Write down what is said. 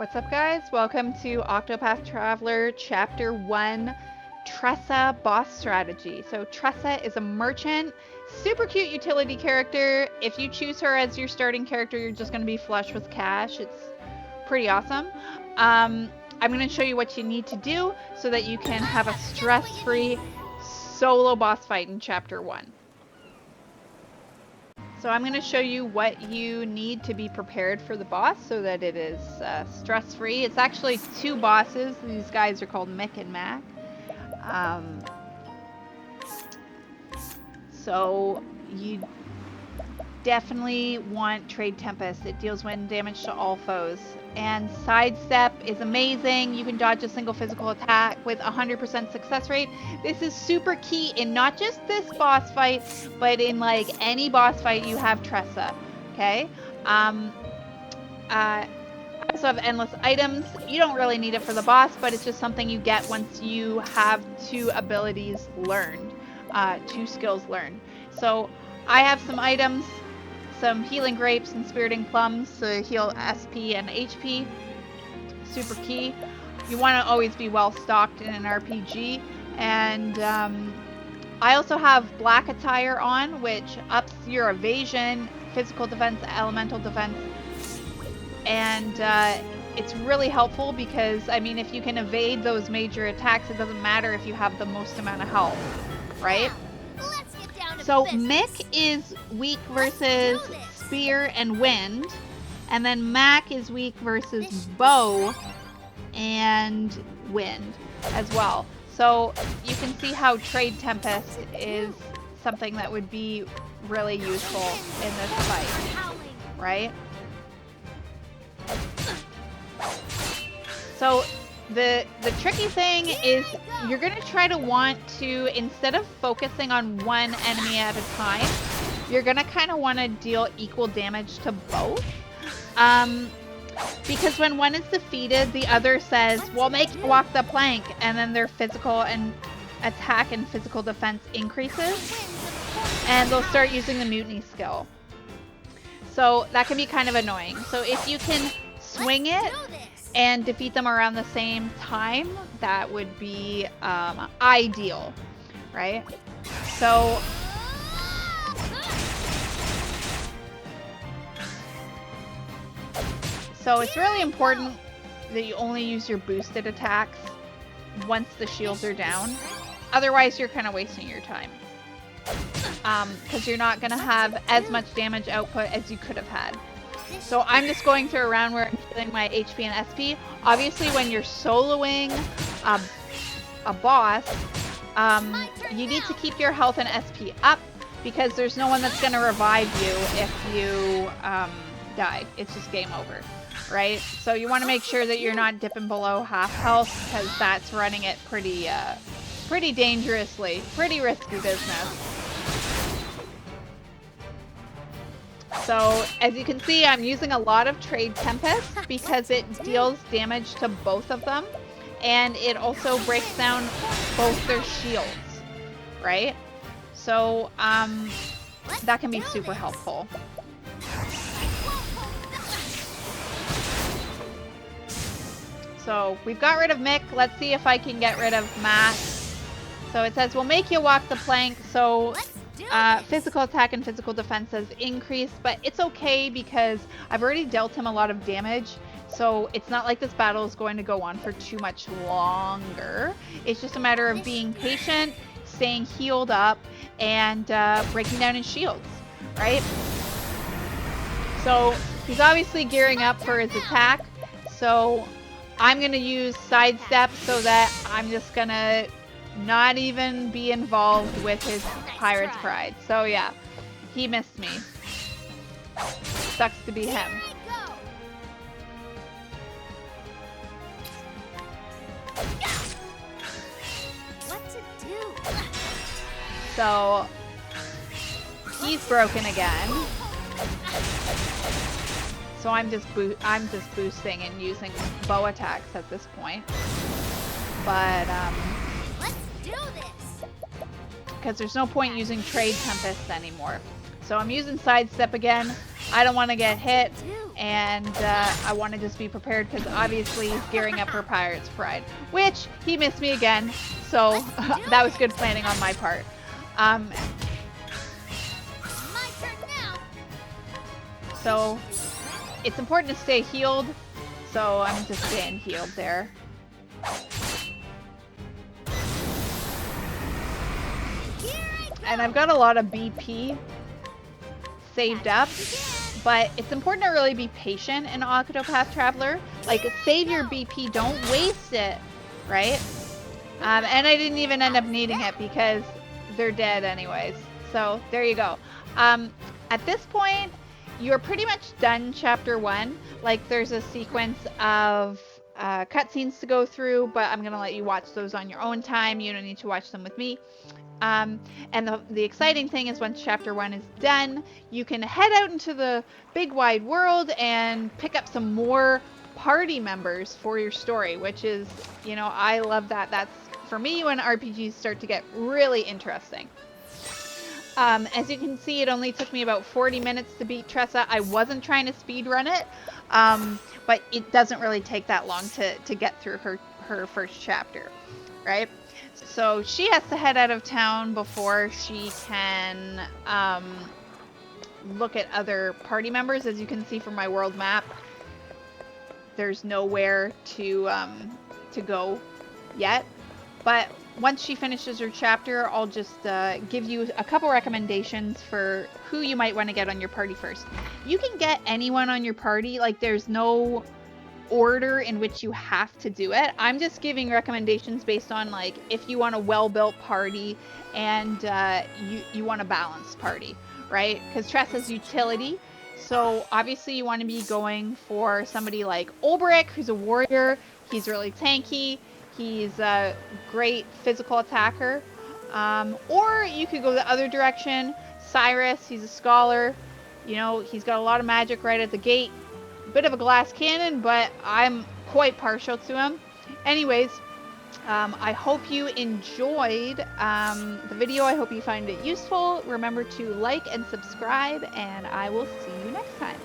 What's up, guys? Welcome to Octopath Traveler Chapter 1, Tressa Boss Strategy. So Tressa is a merchant, super cute utility character. If you choose her as your starting character, you're just going to be flush with cash. It's pretty awesome. I'm going to show you what you need to do so that you can have a stress-free solo boss fight in Chapter 1. So I'm going to show you what you need to be prepared for the boss so that it is stress-free. It's actually two bosses. These guys are called Mick and Mac. So you definitely want Trade Tempest. It deals wind damage to all foes. And Sidestep is amazing. You can dodge a single physical attack with 100% success rate. This is super key in not just this boss fight, but in like any boss fight you have Tressa. Okay? I also have endless items. You don't really need it for the boss, but it's just something you get once you have two abilities learned, two skills learned. So I have some items. Some healing grapes and spiriting plums to heal SP and HP. Super key. You want to always be well stocked in an RPG. And I also have black attire on, which ups your evasion, physical defense, elemental defense. And it's really helpful because, I mean, if you can evade those major attacks, it doesn't matter if you have the most amount of health, right? So Mick is weak versus spear and wind, and then Mac is weak versus bow and wind as well. So you can see how Trade Tempest is something that would be really useful in this fight, right? So the tricky thing is you're going to try to want to, instead of focusing on one enemy at a time, you're going to kind of want to deal equal damage to both. Because when one is defeated, the other says, well, make you walk the plank, and then their physical and attack and physical defense increases, and they'll start using the mutiny skill. So that can be kind of annoying. So if you can swing it and defeat them around the same time, that would be ideal, right? So it's really important that you only use your boosted attacks once the shields are down. Otherwise, you're kind of wasting your time. Because you're not going to have as much damage output as you could have had. So I'm just going through a round where I'm healing my HP and SP. Obviously, when you're soloing a boss, you need to keep your health and SP up because there's no one that's going to revive you if you die. It's just game over, right? So you want to make sure that you're not dipping below half health because that's running it pretty dangerously. Pretty risky business. So, as you can see, I'm using a lot of Trade Tempest because it deals damage to both of them. And it also breaks down both their shields, right? So, that can be super helpful. So, we've got rid of Mick. Let's see if I can get rid of Matt. So, it says, we'll make you walk the plank. So, physical attack and physical defense has increased, but it's okay because I've already dealt him a lot of damage, so it's not like this battle is going to go on for too much longer. It's just a matter of being patient, staying healed up, and breaking down his shields, right? So he's obviously gearing up for his attack, so I'm going to use Sidestep so that I'm just going to not even be involved with his Pirate's Pride. So yeah, he missed me. Sucks to be him. What to do? So he's broken again. So I'm just boosting and using bow attacks at this point. But because there's no point using Trade Tempest anymore. So So I'm using Sidestep again. I don't want to get hit, and I want to just be prepared because obviously he's gearing up for Pirate's Pride, which he missed me again, so that was good planning on my part. So it's important to stay healed, so I'm just staying healed there. And I've got a lot of BP saved up, but it's important to really be patient in Octopath Traveler. Like, save your BP, don't waste it, right? And I didn't even end up needing it because they're dead anyways. So there you go. At this point, you're pretty much done chapter 1. Like, there's a sequence of cutscenes to go through, but I'm gonna let you watch those on your own time. You don't need to watch them with me. And the exciting thing is once chapter 1 is done, you can head out into the big wide world and pick up some more party members for your story, which is, you know, I love that. That's, for me, when RPGs start to get really interesting. As you can see, it only took me about 40 minutes to beat Tressa. I wasn't trying to speed run it, but it doesn't really take that long to get through her first chapter, right? So she has to head out of town before she can look at other party members. As you can see from my world map, there's nowhere to go yet. But once she finishes her chapter, I'll just give you a couple recommendations for who you might want to get on your party first. You can get anyone on your party. Like, there's no order in which you have to do it. I'm just giving recommendations based on, like, if you want a well-built party and you want a balanced party, right? Because Tressa's utility, so obviously you want to be going for somebody like Ulbrich, who's a warrior. He's really tanky. He's a great physical attacker. Or you could go the other direction. Cyrus, he's a scholar. You know, he's got a lot of magic right at the gate. Bit of a glass cannon, but I'm quite partial to him. Anyways, I hope you enjoyed the video. I hope you find it useful. Remember to like and subscribe, and I will see you next time.